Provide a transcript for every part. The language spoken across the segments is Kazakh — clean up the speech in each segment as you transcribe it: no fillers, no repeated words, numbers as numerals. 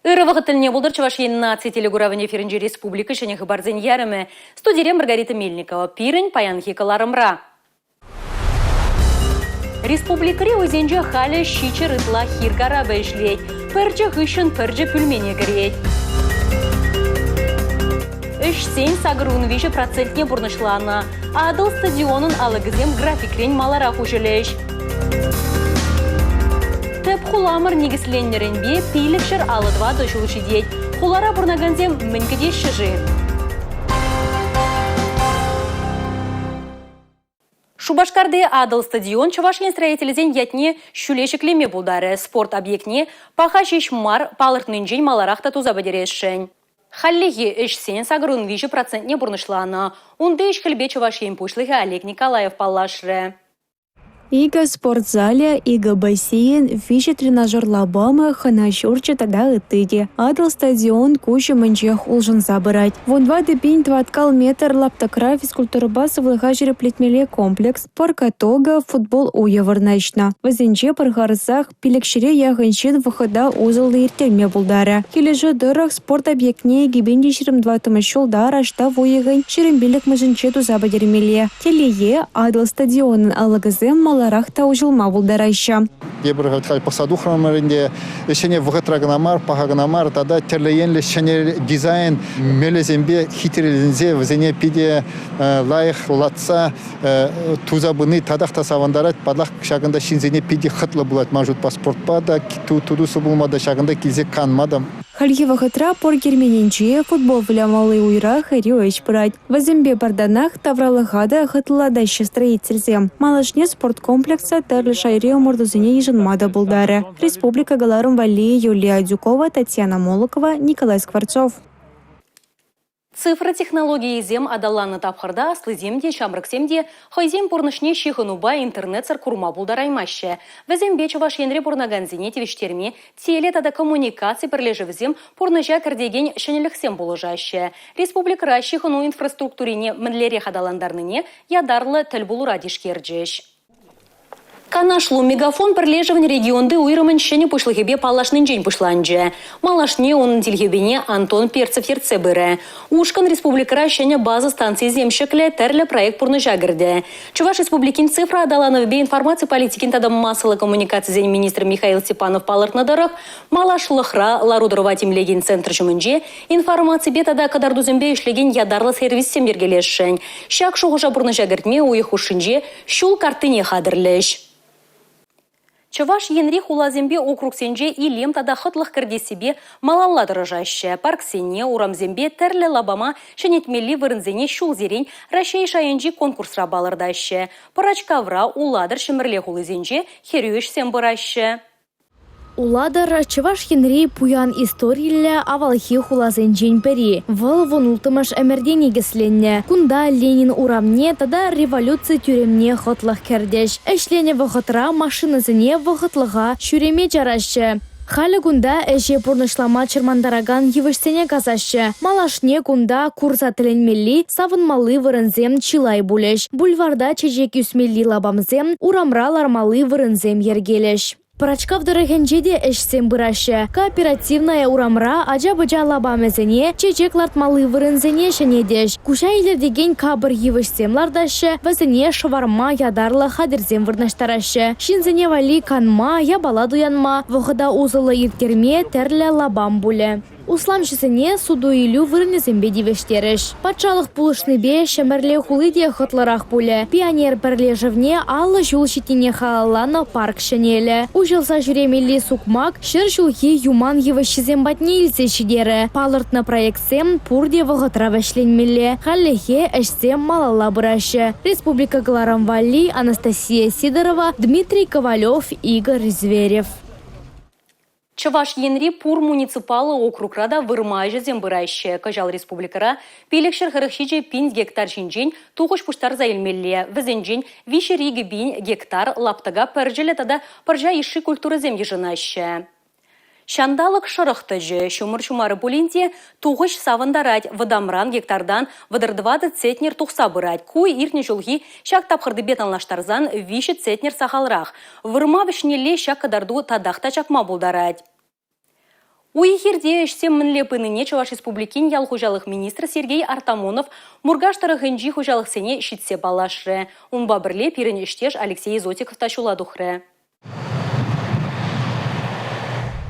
Ырывығы тіліне бұлдыр Чувашияның нации телегуравын эфирінже республика және ғыбарзен ярымы. Студиям Маргарита Мельникова. Пирін паян хикаларымра. Республикари өзенже халі шичі рытла хиргара бәйшлейд. Пірджі ғышын пірджі пүлмене кірейд. Үш сен сағыруын вежі процентне бұрнышланы. Адыл стадионын алығызем графиклен малара құжылеш. Тәп хуламыр негісленерін бе пейлікшір алыдва дұшылышы дейд. Хулара бұрнаганзем мінгіде шыжы. Шубашкарды адыл стадион Чувашиян строителізен ятне шүлешіклеме бұлдары. Спорт объектне паха шешмар палыртның жен маларақта туза бәдерешін. Халлиги ішсен сағырын вежі процентне бұрнышланы. Унды ішкілбе Чувашиян пұшлығы Олег Николаев палашыры. Ига спортзале, ига бассейн, виши тренажер лабамы, хана шурча тада ытыди. Адыл стадион куча манчех улжын забырать. Вон 2,5 тваткал метр лаптакра физкультура басы влыхажире плетмеле комплекс, парка тога, футбол уяварначна. Вазенче пархарсах пилекшире яханчен выхода узылды иртерме булдары. Кележі дырах спорт объектне гибенде ширим 2 тымышол дара шта вуегань ширим билек мажынче тузабадермеле. Телее адыл стадионын алыгызым маларахта ужылма булдарайша. Ебір посаду храмарінде ішіне вғытрагынамар, пағагынамар, тада терлейенлі шіне дизайн мелезембе хитрелінзе візіне пиде лайық латса тузабыны тадақта савандарат, падлақ шағында шинзене пиде қытлы бұлат мажут паспортпа да тудусы бұлмада шағында келзе қанмадым. Хальги вахатра пор гермененче футбол влямалы уйра харю эшпрать. Вазембе барданах тавралыхада хытлада строительзем. Малашне спорткомплекса тарлы шайре мордузыне еженмада булдары. Республика Галарум Вали, Юлия Дюкова, Татьяна Молокова, Николай Скворцов. Цифры технологии зем адалланы тапхырда, слыземде, шамрыксемде, хайзем порнышне шихынуба интернет-сар курма булдараймаще. Візембе Чувашиянре порнаганзине тевештерме, теле тада коммуникации бірлежівзем порныжа кірдеген шенеліксем болыжаще. Республика шихыну инфраструктурине мінлере хадаландарныне ядарлы тіл булура дешкерджеш. Канашлу мегафон бірлежівін регионды уйрымын шене пұшлығыбе палашның жен пұшланжы. Малашне оның дилгебене Антон Перцев ерце бірі. Ушкан республикара шене базы станции земшіклі тәрлі проект пұрны жагырды. Чуваш республикин цифра адаланов бе информация политикин тадам массалы коммуникация зен министр Михаил Степанов палыртнадарах, малашлықра ларудырова темлеген центр жүмінже, информация бе тада кадарду зембе ішлеген ядарлы сервис семергелешшін. Шак шуғыжа пұрны жагыртме уйық ушынже шул картыне қадырлеш. Чуваш енри хулазембе округсенже илем тада хытлық кірдесебе малалла дырыжаще. Парксене урамзембе тәрлі лабама шенетмелі вырынзене шул зерен Рашей шайынжи конкурсра балырдаще. Парачкавра уладыр шымірле хулызенже херюешсем бұраще. Уладар Чуваш енри пуян историйлі авалхи хулазен жен пери. Выл вұнултымыш әмірден егісленне. Кунда Ленин урамне тада революция тюремне хотлық кердеш. Әшлене вғытра машинызыне вғытлыға шүреме жарашы. Халі кунда әже бұрнышлама чырмандараган евішсене казашы. Малашне кунда курса тіленмелі савынмалы вырынзем чилай булеш. Бульварда чежек үсмелі лабамзем урамра лармалы вырынзем ергелеш. Парачкав дырыгенжеде эшсем бұрашы. Кооперативная урамра ажа-быжа лабамезене чечек лартмалы вырынзене шенедеш. Куша илердеген кабыр евішсем лардашы, вазене шварма ядарлы хадырзем вырнаштарашы. Шинзене вали канма, ябала дуянма, вғыда узылы иртерме тәрлі лабам буле. Усламшысыне суду илю вырнезембе дивештереш. Патшалық пулышны бе шәмірле хулыде хытларақ буле. Пионер бірлежівне аллы жул шетіне халаланы парк шенелі. Ужылса жүремелі сукмак, шыр жылхи юман евішізем батне илсе шидері. Палыртны проектсем пурде вғытра вәшленмелі. Халлехе әшсем малала бұрашы. Республика Галарам Вали, Анастасия Сидорова, Дмитрий Ковалев, Игорь Зверев. Чуваш енри пур муниципалы округрада вырмайжы зембырайшы. Кажал республикара пелекшір қырықшиже 5 гектар жинжен туғыш пұштар заилмелле. Візенжен вишеригі 1 гектар лаптыға пәржелі тада пәржа иші культуры земде жынашы. Шандалық шырықты жы, шумыр-шумары бұлінде туғыш савындарать, вадамран гектардан вадар 20 центнер тұқса бұрать. Куй иртне жылғы шак тапқырды бетанлаштарзан виші центнер сақалрақ. Вырма вішнеле шак кадарду тадақта чакма бұлдарать. Уйхирде ішсем мінлепініне Чуваш Республикин ялхужалық министр Сергей Артамонов Мургаштары ғынжи хужалық сене шитсе балашры. Унба бірле пирін іштеш Алексей Зотиков ташуладухры.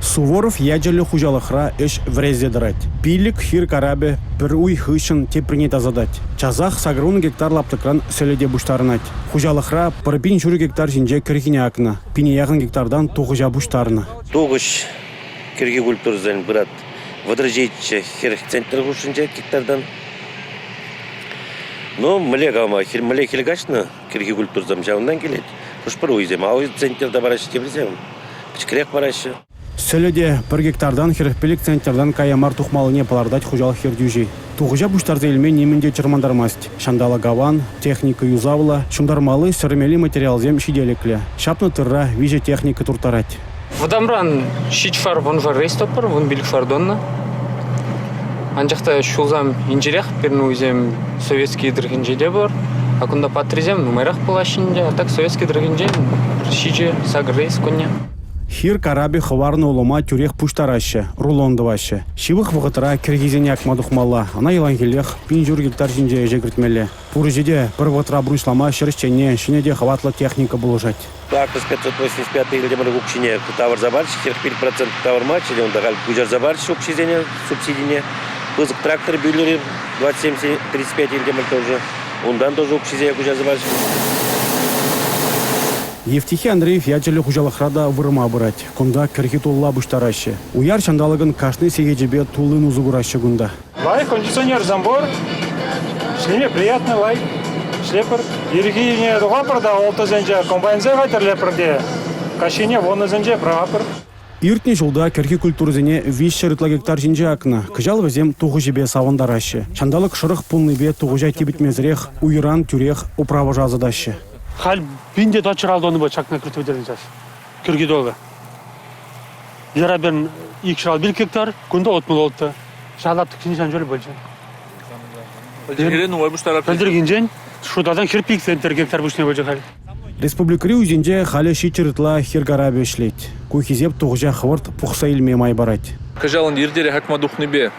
Суворов ядерлі хужалықра эш врездедірет. Пилік хир карабе бір уй хышын тепріне тазадать. Чазах сагрун гектар лаптыкран сөледе буштарынать. Хужалықра пырпин жүрі гектар жинже кірхіне акына. Пине яғын гектардан туғыжа буштарына. Туғыш кірге культурзен бірат выдражейче хер центр гушынже гектардан. Но міле гаума, міле хелгашны кірге культурзам жауындан келет. Құшпыр уйзем, ау центрда барашы тебілзем. Кішкірек барашы. Сөледе бір гектардан херпелік центрдан каямар тухмалыне палардать хужалық хердюжи. Туғыжа буштарды елмен немінде чермандармасть. Шандала гаван, техника юзавла, шундармалы сөрмели материалзем шиделекле. Шапны тырра виже техника туртарать. Вадамран шичфар вон вар рейстоппер, вон билікфар донна. Анжақта шулзам инжерех, перну үзем советский дрыгинжеде бар. Акунда патризем нумайрақ палашинде, а так советский дрыгинже шиче сагр рейс коня. Хир караби хварны улыма тюрех пуштараще, рулондываще. Шивых вғытыра киргизене акмадухмалла, ана елангелех пинжур гектар жинже ежегіртмелі. Пуржеде бір вғытыра брушлама шырышчене, шинеде хватлы техника булыжать. Актус 585 или демар гукчине тавар забарчы, 45% тавар матчы, он дагал кужар забарчы укшизене, субсидине. Пызык трактор бюллери 27-35 или демар тоже. Ондан тоже укшизене кужар забарчы. Евтихи Андреев ячелі хужалықрада вырма бұрать, кунда кірхитулла бұштараще. Уяр чандалығын кашны сегеджебе тулын узугураще гунда. Лай, кондиционер замбор, шлеме приятный лай, шлепер. Иргине лапырда олты зенже, комбайнзе вайтер лепірде, кашине воны зенже прапыр. Иртне жылда кірхи культурзене виш шырытла гектар жинже акна, кыжал візем туғы жебе савандараще. Чандалық шырық пулныбе туғыжай тебітмезрех, уйран тюрех управа жазыдаще. Хал бинде дочыралды оны бұл чакна күртіп өдерін Кірге долғы. Жара бен 2 шырал 1 гектар, күнді 30 олды. Шағалапты кінжен жөлі бөлшен. Білдірген жен, шудадан хирпик центр гектар бүшіне бөлшен хал. Республикари үзенде халі шичырытла хиргараби шлет. Кухизеп туғыжа хвырт пұқса илме май барать. Кажалын ердері хакмадухныбе.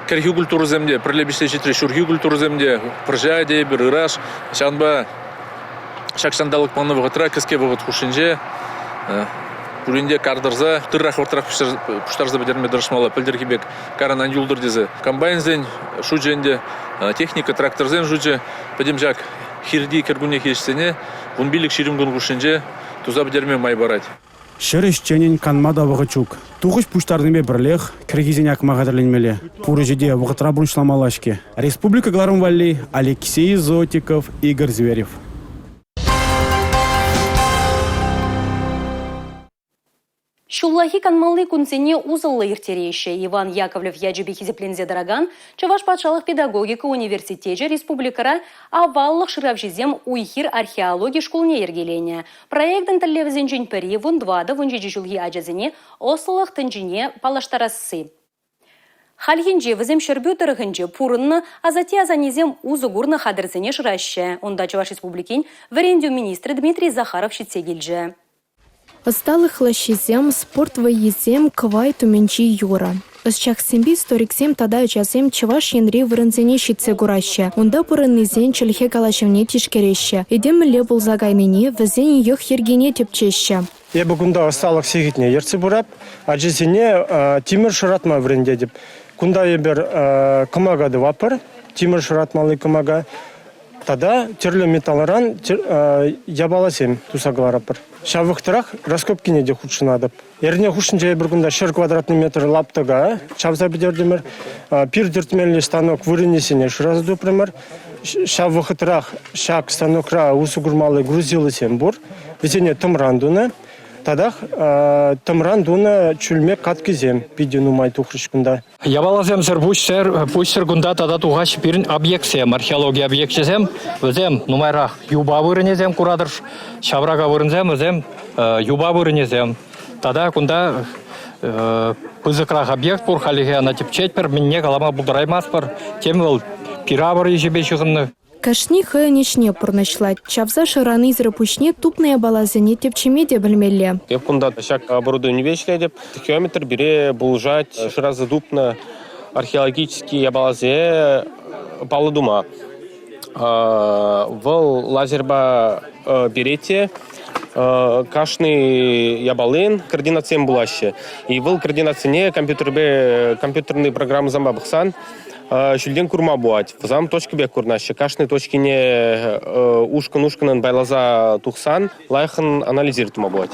Кірхи культуры земде, прилебіште жетірі шүрхи культуры земде, пржаде, бір ыраш, шанба шакшандалық маны вғытыра, кіске вғыт хушинже, бүрінде кардырза, тұррақ вғытырақ пұштарзы бідерме дұрышмалы, пілдеркебек каранан юлдыр дезі. Комбайнзен, шудженде, техника, тракторзен жудже, пәдем жак хирди кергуне хешсене, ғынбилік ширімгін хушинже, туза бідерме май барать. Шерещенен канмада вғычук. Туғыш пуштарныме бірлех, кіргизен акмағадырленмелі. Пурыжеде вғытыра бұрыншламалашке. Республика Гларумвалли, Алексей Зотиков, Игорь Зверев. Шуллахи канмалли кунцене узыллы иртерейші. Иван Яковлев яджебе хизеплензе дороган, Чуваш патшалық педагогика университеже республикара аваллық шыравжизем уйхир археология школне ергелене. Проектын тіллевізен жінпері вұндвады вұнжеджі жылғы ажазыне ослылық тінжіне палаштарасы. Хальхинже візем шербю тұрғынже пурынны азати азанезем узугурны хадырзене шыраще. Онда Чуваш республикин варендю министрі Дмитрий Захаров шитсегілже. Осталых лащизем, спорт воезем, квай туменчи юра. Ысчаксемби сториксем тада учасем Чуваш енри вырынзене щитсе гураща. Унда пурыннызен чельхе калашевне тишкереща. Идем ле булзагаймене, візен йох ергене тепчеща. Я бүгінда осталых сегітне ерці бұрап, ажызене тимір шыратма вренде деп. Кунда ебер кымагады вапыр, тимір шыратмалы кымага. Тада терлі металларан ябаласем тусагларапыр. Шавықтырақ раскопкине де худшынадып. Еріне худшынча бір күнда 1 квадратный метр лаптыға шавза бідердемір. Пир дертмелі станок вырынесіне шыразды пример. Шавықтырақ шак станокра усугурмалы грузилы сен бұр. Везене тымрандуны. Тадах тымрандуны чүлме каткізем. Бидену майту хрышкында. Ябалазем сер пуштер гунда тада туғаш пирин объектсем, археология объектсем, өзем нумайрақ юба вырынезем курадыр, шаврага вырынзем, өзем юба вырынезем. Тада кунда пызыкрақ объект пур халиге ана тепчетпер, минне калама бұлдыраймаспыр, тем ол пира выры ежебе шығынны. Кашни хыянечне пурначлать. Чавза шыраны израпушне тупная балазыне тепчеме де білмелі. Деп кунда шак оборудование вечле деп километр бире булжать ширазадупна археологический ябалазе палудума. Вол лазерба берете кашный ябалын координациям булаще. И вол координацияне компьютерные программы замбабахсан шүлден курма буать. Зам точки бек курнаще. Кашны точки не ушкан байлаза тухсан лайхан анализирует буать.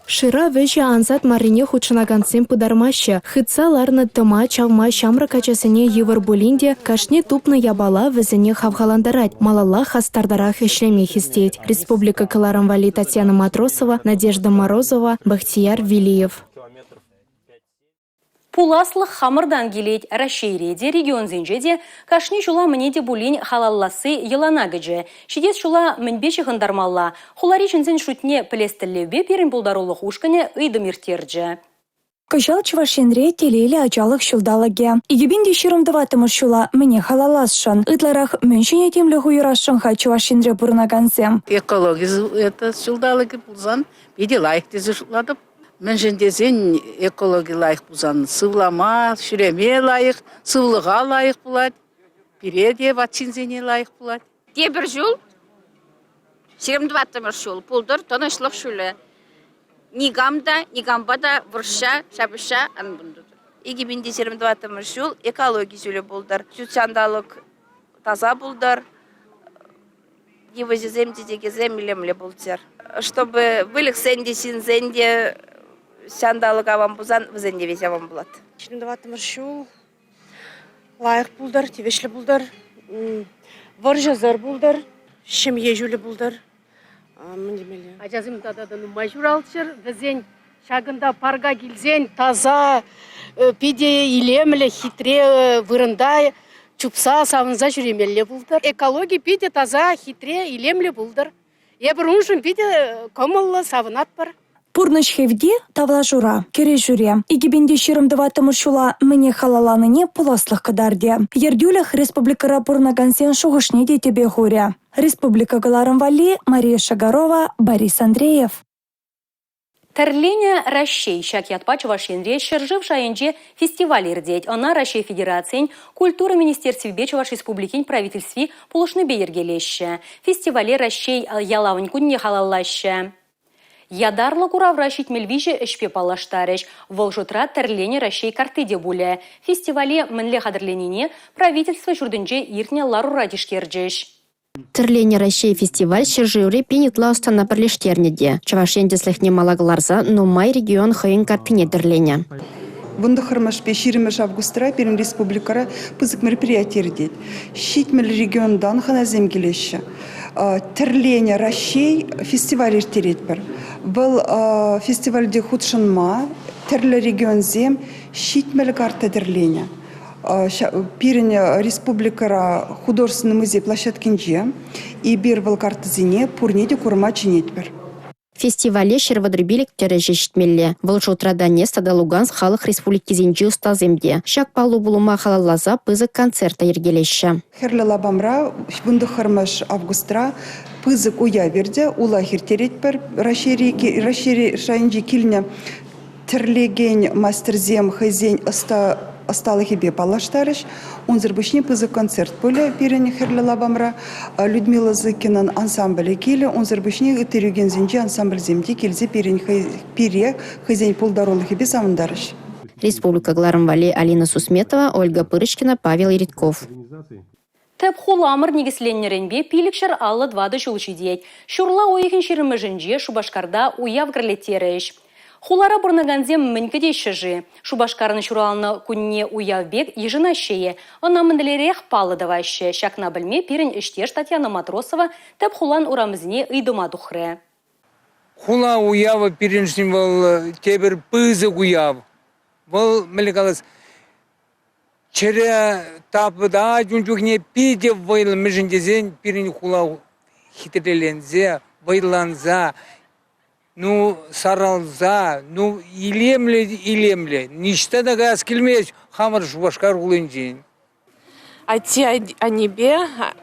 Шыра вежі анзат марине хучынаганцем пыдармаще. Хытса ларны тыма чавма шамры качасыне евар булинде кашне тупны ябала візіне хавхаландарать. Малала хастардарах ишлеме хистеть. Республика Каларамвали Татьяна Матросова, Надежда Морозова, Бахтияр Вилиев. Пуласлық хамырдан келет Рашейреде регион зенжеде кашни жула мнеде булин халалласы еланагыжы. Шидес жула мінбеші ғындармалла. Хулари жінзен шутне пілестіллебе перін бұлдарулық ушкане үйдіміртерджі. Кыжал чывашенре телейлі ачалық шулдалаге. Игебинде шырымдыватымыр шула мне халаласшын. Ытларах мөншіне темлі хуйрашшынға чывашенре бұрнагансем. Экология это шулдалаге бұлзан, беде лайықтезі шуладып. Мөншіндезен экология лайық бұлзан. Сывлама, шүреме лайық, сывлыға лайық бұлад. Переде ватсинзене лайық бұлад. Дебір жул, 22 жул, пулдыр, тонышлық шулы. Нигамбада вұрша, шабыша анбындыр. Егебінде 22 жул экология жулы бұлдар. Жүтсандалық таза бұлдар. Евозезем дедегезем илемле бұлтер. Чтобы вылық сенде синзенде сандалық авам бұзан, візенде везе авам бұлад. 22 жул лайық бұлдар, тевешлі бұлдар. Варжазар бұлдар, шемье жулы бұлдар. Ажазым дададыны мажуралчыр, візен шагында парға келзен, таза, пиде илемлі, хитре, вырында, чупса, савынза жүремелі бұлдар. Экология пиде таза, хитре, илемлі бұлдар. Ебір ұншын пиде комылы савынат бар. Пурныш хевде тавла жура, кере жүре. Игебенде шырымдыватымыр шула мне халаланыне пуласлық кадарде. Ердюлях республикара пурнагансен шуғышне де тебе хуря. Республика Галарамвали, Мария Шагарова, Борис Андреев. Тәрлене Рашей шак ятпа Чувашенре шыржыв шайынже фестиваль ирдеть. Она Рашей Федерациян культура министерстве Чуваш республикин правительстве полушны бейергелеще. Фестивале Рашей ялавын күнне халаллаще. Ядарлы курав Рашид мельвиже эшпе палаштарыш. Волжутра тәрлене Рашей картыде буле. Фестивале мінле хадырленіне правительство жүрдінже иртне лару радишкерджеш. Тірлене Рашей фестиваль шыржыуре пенетла устана бірлештернеде. Чавашендеслых немалагларза, но май регион хайын картыне тірлене. Вундахармаш пеширимеш августра перен республикара пызык мероприятие рдет. Щитмель региондан ханазем келеші. Тірлене Рашей фестиваль иртеретпер. Был фестивальде худшынма, тірлі регион зем, щитмель карта тірлене. Пирен республикара художественный музей площадкинже и бирвал картызине пурнеде курма чинетпер. Фестивале шервадрыбилик тережештмелле. Волжутрада нестада Луганск халық республики зенджи устаземде. Шак палу булума халалаза пызык концерта ергелеші. Херлі лабамра бұнды хармаш августра пызык уя верде ула хиртеретпер. Рашери шайынжи килне тірлеген мастерзем хайзен осталых себе палаштарыш. Он зарбышни пызык концерт поле перене херлі лабамра. Людмила Зыкинан ансамбле келі. Он зарбышни үтерюген зенжи ансамбль земде келзе пере хайзен полдаролых себе самындарыш. Республика Галарамвали, Алина Сусметова, Ольга Пырышкина, Павел Иритков. Тәп хуламыр негісленнеренбе пилікшір аллы 2 жылшы дейд. Шурла ойығын шерімі Шубашкарда уяв гірлеттеріш. Хулара бұрнаганзем мінкіде шыжы. Шубашкарны шуралны күнне уявбек ежына шее. Она мінділерек палы давашы. Шакна білме перін іштеш Татьяна Матросова тәп хулан урамызіне ұйдыма дұхры. Хула уявы періншін был тебір пызы уяв. Был мілікалыз чері тапыда жүнчүкне пиде вайлы мүжіндезен перін хула хитрелензе, вайланза, ну саралза, ну илемле. Ништа да газ келмес, хамыр Шубашкар улынжен. Ати анибе,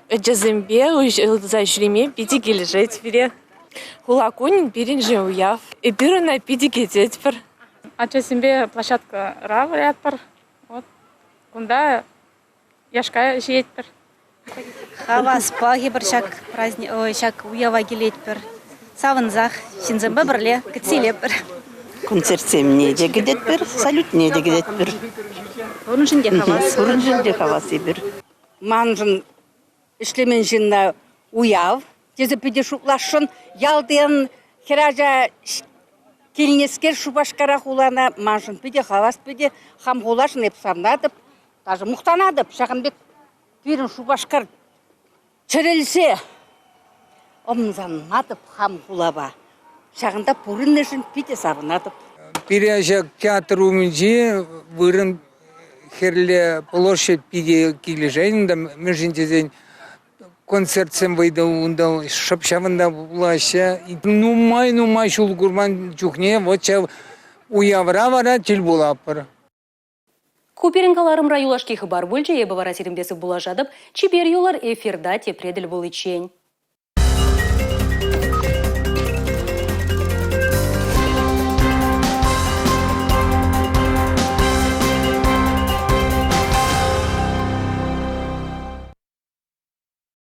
жазымбе, за жреме, пиди кележет бире. Хулакунин бирин же уяв. И бирина пиди кетет пір. Ачасымбе площадка раврят пір. Вот. Кунда яшка жиет пір. Хавас паги бір шак праздник, ой, шак уява келет пір. Савынзақ, шинзымбе бірле, кітселеп пір. Концертсем не де гидет бір, салют не де гидет бір. Орыншынде хавас. Орыншынде хавасы бір. Манжын ішлемен жинна уяв, тезі пиде шуклашын, ялден хеража келінескер шубашкара хулана, манжын пиде хавас пиде, хам хулашын епсамнадып, даже мұқтанадып, шағынбек бірін шубашкар чырелсе, омзаннадып хам хулаба. Шағында пұрыннышын пиде сабынадып. Пережак театр умінже вырын херле площадь пиде кележайында межіндезен концертсен вайда ундал шапшавында булаша. Нумай шул гурман чухне, вот ча уявра вара тил булапыр. Куперингаларым раюлашки хабар бөлже ебі вара серімбесі бұла жадып, чибер юлар эфирда тепреділ бұл ичен.